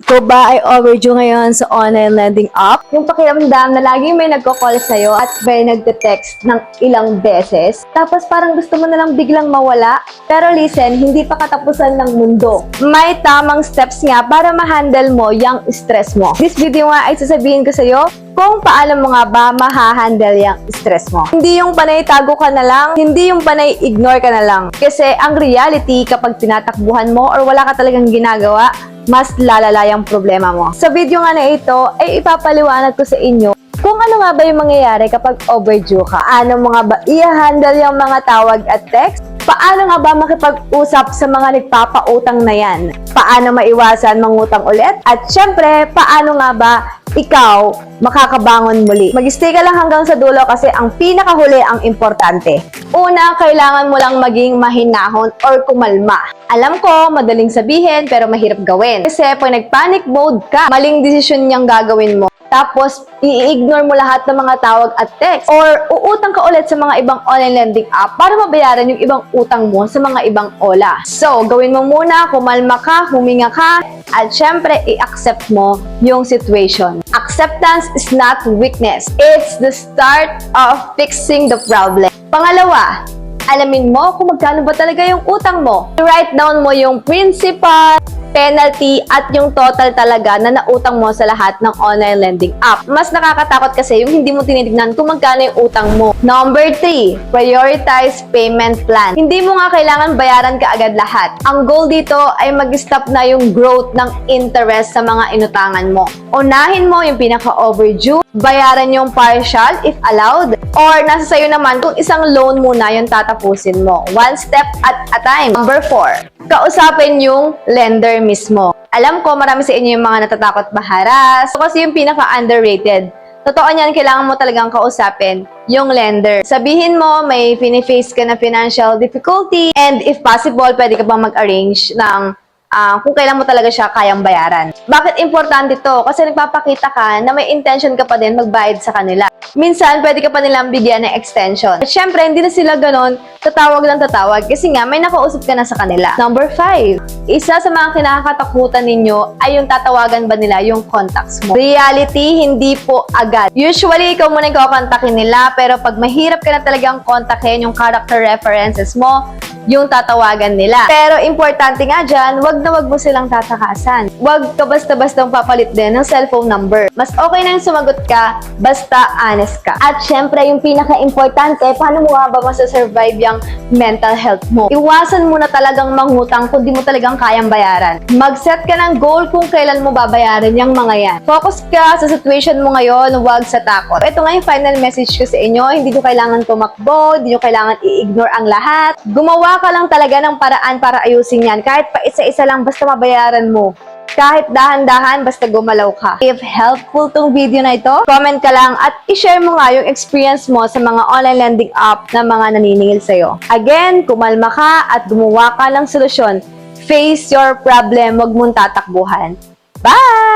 Ko ba ay overdue ngayon sa online lending app? Yung pakiramdam na lagi may nagko-call sa'yo at may nagte-text ng ilang beses. Tapos parang gusto mo na lang biglang mawala. Pero listen, hindi pa katapusan ng mundo. May tamang steps nga para ma-handle mo yung stress mo. This video nga ay sasabihin ko sa'yo kung paano mo nga ba ma-handle yung stress mo. Hindi yung panay tago ka na lang, hindi yung panay ignore ka na lang. Kasi ang reality kapag tinatakbuhan mo or wala ka talagang ginagawa, mas lalala yung problema mo. Sa video nga na ito, ay ipapaliwanag ko sa inyo kung ano nga ba yung mangyayari kapag overdue ka. Ano mo nga ba i-handle yung mga tawag at text? Paano nga ba makipag-usap sa mga nagpapautang na yan? Paano maiwasan mangutang ulit? At syempre, paano nga ba ikaw makakabangon muli? Mag-stay ka lang hanggang sa dulo kasi ang pinakahuli ang importante. Una, kailangan mo lang maging mahinahon or kumalma. Alam ko, madaling sabihin pero mahirap gawin. Kasi pag nag-panic mode ka, maling desisyon niyang gagawin mo. Tapos, i-ignore mo lahat ng mga tawag at text. Or, uutang ka ulit sa mga ibang online lending app para mabayaran yung ibang utang mo sa mga ibang ola. So, gawin mo muna, kumalma ka, huminga ka, at syempre, i-accept mo yung situation. Acceptance is not weakness. It's the start of fixing the problem. Pangalawa, alamin mo kung magkano ba talaga yung utang mo. I-write down mo yung principal, penalty, at yung total talaga na nautang mo sa lahat ng online lending app. Mas nakakatakot kasi yung hindi mo tinitignan kung magkano yung utang mo. Number 3, prioritize payment plan. Hindi mo nga kailangan bayaran ka agad lahat. Ang goal dito ay mag-stop na yung growth ng interest sa mga inutangan mo. Unahin mo yung pinaka-overdue, bayaran yung partial if allowed, or nasa sayo naman kung isang loan muna yung tatapusin mo. One step at a time. Number 4, kausapin yung lender mismo. Alam ko, marami sa inyo yung mga natatakot maharas. Kasi yung pinaka-underrated. Totoo niyan, kailangan mo talagang kausapin yung lender. Sabihin mo, may fini-face ka na financial difficulty and if possible, pwede ka bang mag-arrange ng kung kailan mo talaga siya kayang bayaran. Bakit importante to? Kasi nagpapakita ka na may intention ka pa din magbayad sa kanila. Minsan, pwede ka pa nilang bigyan ng extension. At syempre, hindi na sila ganon, tatawag lang tatawag kasi nga, may nakausap ka na sa kanila. Number 5, isa sa mga kinakatakutan ninyo ay yung tatawagan ba nila yung contacts mo. Reality, hindi po agad. Usually, ikaw muna yung kakontakin nila, pero pag mahirap ka na talagang kontakin yung character references mo, yung tatawagan nila. Pero importante nga dyan, wag na wag mo silang tatakasan. Wag ka basta-bastang papalit din ng cellphone number. Mas okay na yung sumagot ka, basta honest ka. At syempre, yung pinaka-importante, paano mo nga ba masasurvive yung mental health mo? Iwasan mo na talagang mangutang kung di mo talagang kayang bayaran. Mag-set ka ng goal kung kailan mo babayaran yung mga yan. Focus ka sa situation mo ngayon, wag sa takot. Ito nga yung final message ko sa inyo, hindi nyo kailangan tumakbo, hindi nyo kailangan i-ignore ang lahat. Gumawa ka lang talaga ng paraan para ayusin yan. Kahit pa isa-isa lang, basta mabayaran mo. Kahit dahan-dahan, basta gumalaw ka. If helpful tong video na ito, comment ka lang at i-share mo nga yung experience mo sa mga online lending app na mga naniningil sa'yo. Again, kumalma ka at gumawa ka ng solusyon. Face your problem, wag mong tatakbuhan. Bye!